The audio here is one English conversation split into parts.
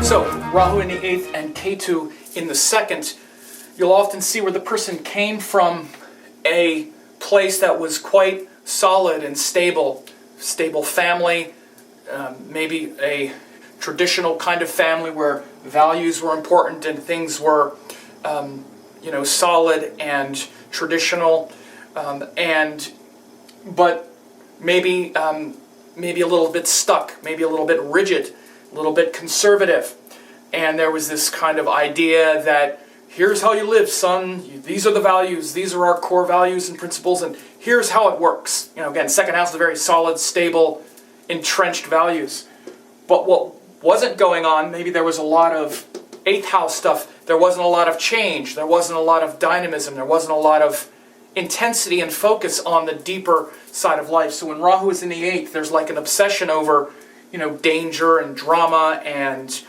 So, Rahu in the 8th and Ketu in the 2nd, you'll often see where the person came from a place that was quite solid and stable. Stable family, maybe a traditional kind of family where values were important and things were, solid and traditional, but maybe a little bit stuck, maybe a little bit rigid, a little bit conservative. And there was this kind of idea that here's how you live, son. These are the values. These are our core values and principles, and here's how it works. Again, second house is very solid, stable, entrenched values. But what wasn't going on, maybe there was a lot of 8th house stuff. There wasn't a lot of change. There wasn't a lot of dynamism. There wasn't a lot of intensity and focus on the deeper side of life. So when Rahu is in the 8th, there's like an obsession over, danger and drama and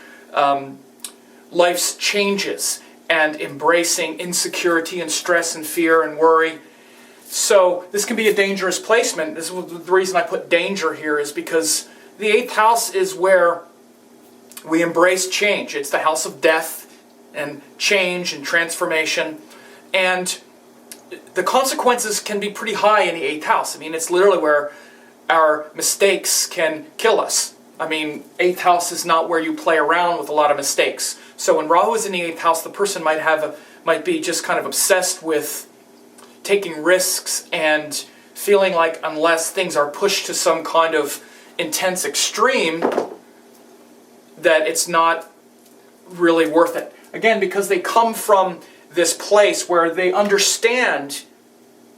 life's changes and embracing insecurity and stress and fear and worry. So this can be a dangerous placement. This is the reason I put danger here, is because the 8th house is where we embrace change. It's the house of death and change and transformation. And the consequences can be pretty high in the 8th house. It's literally where our mistakes can kill us. 8th house is not where you play around with a lot of mistakes. So when Rahu is in the 8th house, the person might be just kind of obsessed with taking risks and feeling like unless things are pushed to some kind of intense extreme, that it's not really worth it. Again, because they come from this place where they understand,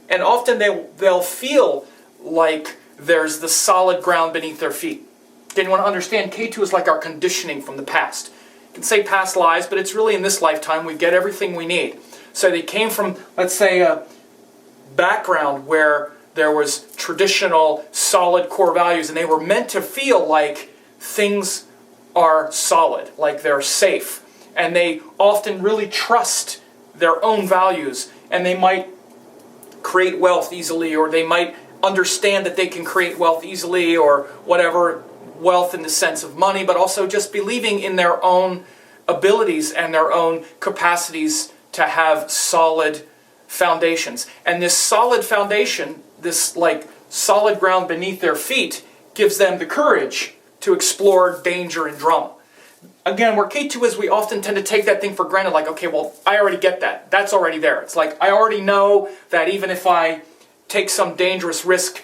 and often they'll feel like there's the solid ground beneath their feet. Then you want to understand, Ketu is like our conditioning from the past. You can say past lives, but it's really in this lifetime we get everything we need. So they came from, let's say, a background where there was traditional, solid core values, and they were meant to feel like things are solid, like they're safe. And they often really trust their own values, and they might create wealth easily, or they might understand that they can create wealth easily, or whatever, wealth in the sense of money, but also just believing in their own abilities and their own capacities to have solid foundations. And this solid foundation, this solid ground beneath their feet, gives them the courage to explore danger and drama. Again, where Ketu is, we often tend to take that thing for granted, like, okay, well, I already get that. That's already there. It's like, I already know that even if I take some dangerous risk,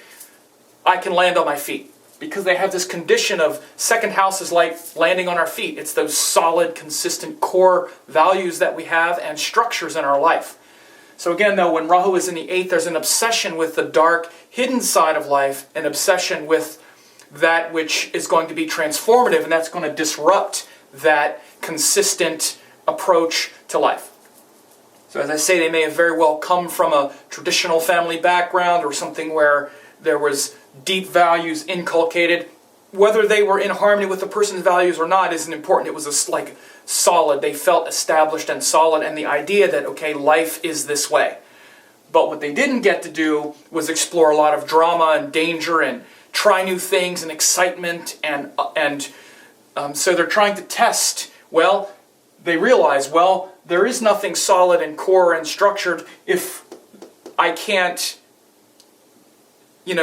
I can land on my feet. Because they have this condition of second house is like landing on our feet. It's those solid, consistent core values that we have and structures in our life. So again, though, when Rahu is in the 8th, there's an obsession with the dark, hidden side of life, an obsession with that which is going to be transformative, and that's going to disrupt that consistent approach to life. So as I say, they may have very well come from a traditional family background or something where there was deep values inculcated. Whether they were in harmony with the person's values or not isn't important. It was solid. They felt established and solid, and the idea that, okay, life is this way. But what they didn't get to do was explore a lot of drama and danger and try new things and excitement, and so they're trying to test. Well, they realize, well, there is nothing solid and core and structured if I can't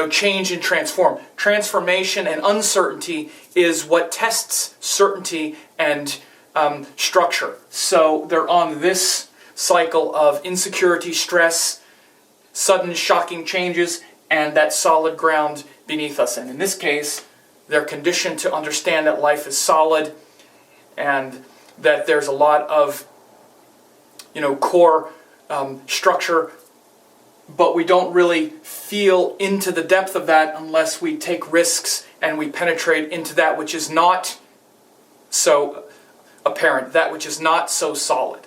change and transform. Transformation and uncertainty is what tests certainty and structure. So they're on this cycle of insecurity, stress, sudden shocking changes, and that solid ground beneath us. And in this case, they're conditioned to understand that life is solid and that there's a lot of core structure, but we don't really feel into the depth of that unless we take risks and we penetrate into that which is not so apparent, that which is not so solid.